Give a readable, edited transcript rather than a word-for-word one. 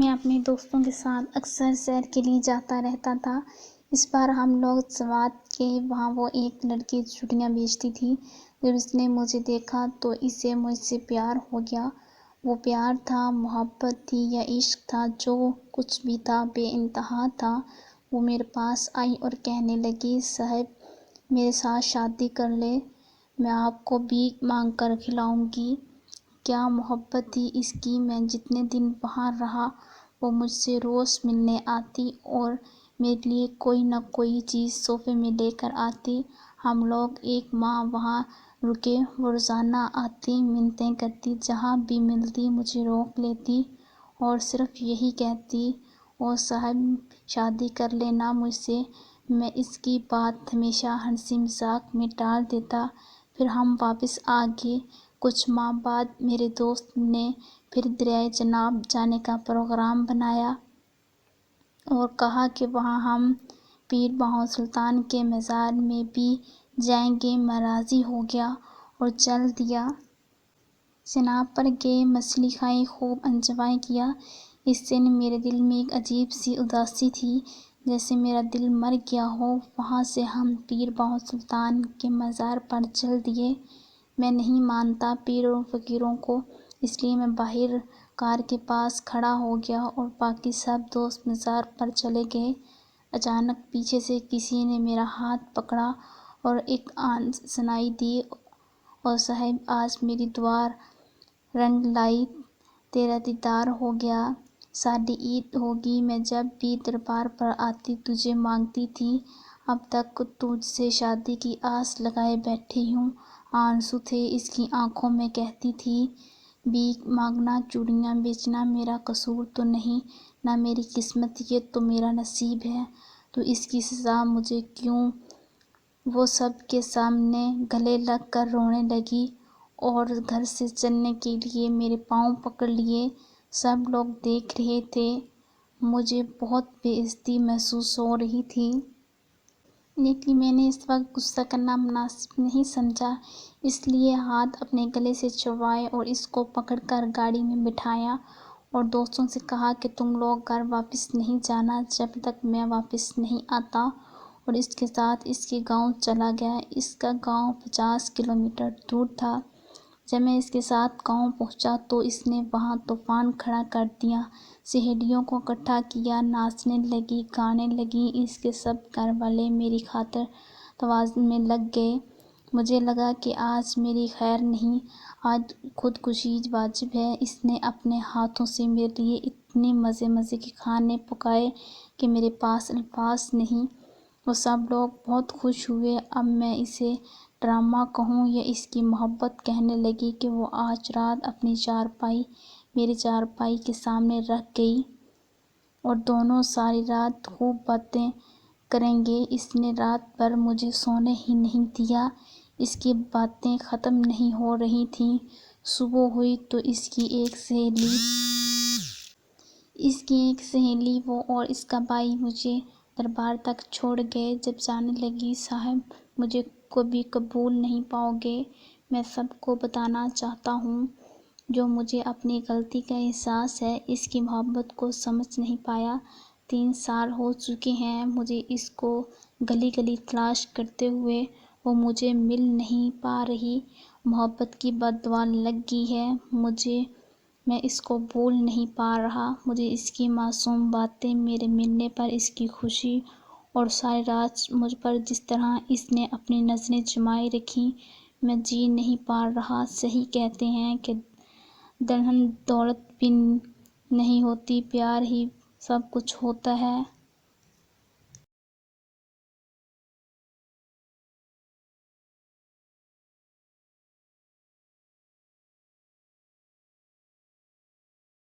میں اپنے دوستوں کے ساتھ اکثر سیر کے لیے جاتا رہتا تھا۔ اس بار ہم لوگ سوات گئے۔ وہاں وہ ایک لڑکی چوڑیاں بیچتی تھی۔ جب اس نے مجھے دیکھا تو اسے مجھ سے پیار ہو گیا۔ وہ پیار تھا، محبت تھی یا عشق تھا، جو کچھ بھی تھا، بے انتہا تھا۔ وہ میرے پاس آئی اور کہنے لگی، صاحب میرے ساتھ شادی کر لیں، میں آپ کو بھیک مانگ کر کھلاؤں گی۔ کیا محبت تھی اس کی۔ میں جتنے دن وہاں رہا وہ مجھ سے روز ملنے آتی اور میرے لیے کوئی نہ کوئی چیز تحفے میں لے کر آتی۔ ہم لوگ ایک ماہ وہاں رکے۔ وہ روزانہ آتی، منتیں کرتی، جہاں بھی ملتی مجھے روک لیتی اور صرف یہی کہتی، او صاحب شادی کر لینا مجھ سے۔ میں اس کی بات ہمیشہ ہنسی مذاق میں ٹال دیتا۔ پھر ہم واپس آ گئے۔ کچھ ماہ بعد میرے دوست نے پھر دریائے چناب جانے کا پروگرام بنایا اور کہا کہ وہاں ہم پیر بہاؤ سلطان کے مزار میں بھی جائیں گے۔ میں راضی ہو گیا اور چل دیا۔ چناب پر گئے، مچھلی کھائی، خوب انجوائے کیا۔ اس دن میرے دل میں ایک عجیب سی اداسی تھی، جیسے میرا دل مر گیا ہو۔ وہاں سے ہم پیر بہاؤ سلطان کے مزار پر چل دیے۔ میں نہیں مانتا پیروں فقیروں کو، اس لیے میں باہر کار کے پاس کھڑا ہو گیا اور باقی سب دوست مزار پر چلے گئے۔ اچانک پیچھے سے کسی نے میرا ہاتھ پکڑا اور ایک آن سنائی دی، او صاحب آج میری دعا رنگ لائی، تیرا دیدار ہو گیا، ساڈی عید ہوگی۔ میں جب بھی دربار پر آتی تجھے مانگتی تھی، اب تک تجھ سے شادی کی آس لگائے بیٹھی ہوں۔ آنسو تھے اس کی آنکھوں میں۔ کہتی تھی، بھیک مانگنا، چوڑیاں بیچنا میرا قصور تو نہیں، نہ میری قسمت، یہ تو میرا نصیب ہے، تو اس کی سزا مجھے کیوں۔ وہ سب کے سامنے گلے لگ کر رونے لگی اور گھر سے چلنے کے لیے میرے پاؤں پکڑ لیے۔ سب لوگ دیکھ رہے تھے۔ مجھے بہت بے عزتی محسوس ہو رہی تھی، لیکن میں نے اس وقت غصہ کرنا مناسب نہیں سمجھا، اس لیے ہاتھ اپنے گلے سے چھڑوائے اور اس کو پکڑ کر گاڑی میں بٹھایا اور دوستوں سے کہا کہ تم لوگ گھر واپس نہیں جانا جب تک میں واپس نہیں آتا، اور اس کے ساتھ اس کے گاؤں چلا گیا۔ اس کا گاؤں 50 کلومیٹر دور تھا۔ جب میں اس کے ساتھ گاؤں پہنچا تو اس نے وہاں طوفان کھڑا کر دیا، سہیلیوں کو اکٹھا کیا، ناچنے لگی، گانے لگی۔ اس کے سب گھر والے میری خاطر تواضع میں لگ گئے۔ مجھے لگا کہ آج میری خیر نہیں، آج خودکشی واجب ہے۔ اس نے اپنے ہاتھوں سے میرے لیے اتنے مزے کے کھانے پکائے کہ میرے پاس الفاظ نہیں۔ وہ سب لوگ بہت خوش ہوئے۔ اب میں اسے ڈرامہ کہوں یا اس کی محبت، کہنے لگی کہ وہ آج رات اپنی چارپائی میری چارپائی کے سامنے رکھ گئی اور دونوں ساری رات خوب باتیں کریں گے۔ اس نے رات بھر مجھے سونے ہی نہیں دیا۔ اس کی باتیں ختم نہیں ہو رہی تھیں۔ صبح ہوئی تو اس کی ایک سہیلی وہ اور اس کا بھائی مجھے دربار تک چھوڑ گئے۔ جب جانے لگی، صاحب مجھے کبھی قبول نہیں پاؤ گے، میں سب کو بتانا چاہتا ہوں۔ جو مجھے اپنی غلطی کا احساس ہے، اس کی محبت کو سمجھ نہیں پایا۔ 3 سال ہو چکے ہیں مجھے اس کو گلی گلی تلاش کرتے ہوئے، وہ مجھے مل نہیں پا رہی۔ محبت کی بد دعا لگ گئی ہے مجھے، میں اس کو بھول نہیں پا رہا۔ مجھے اس کی معصوم باتیں، میرے ملنے پر اس کی خوشی اور ساری رات مجھ پر جس طرح اس نے اپنی نظریں جمائے رکھیں، میں جی نہیں پا رہا۔ صحیح کہتے ہیں کہ دلہن دولت بھی نہیں ہوتی، پیار ہی سب کچھ ہوتا ہے۔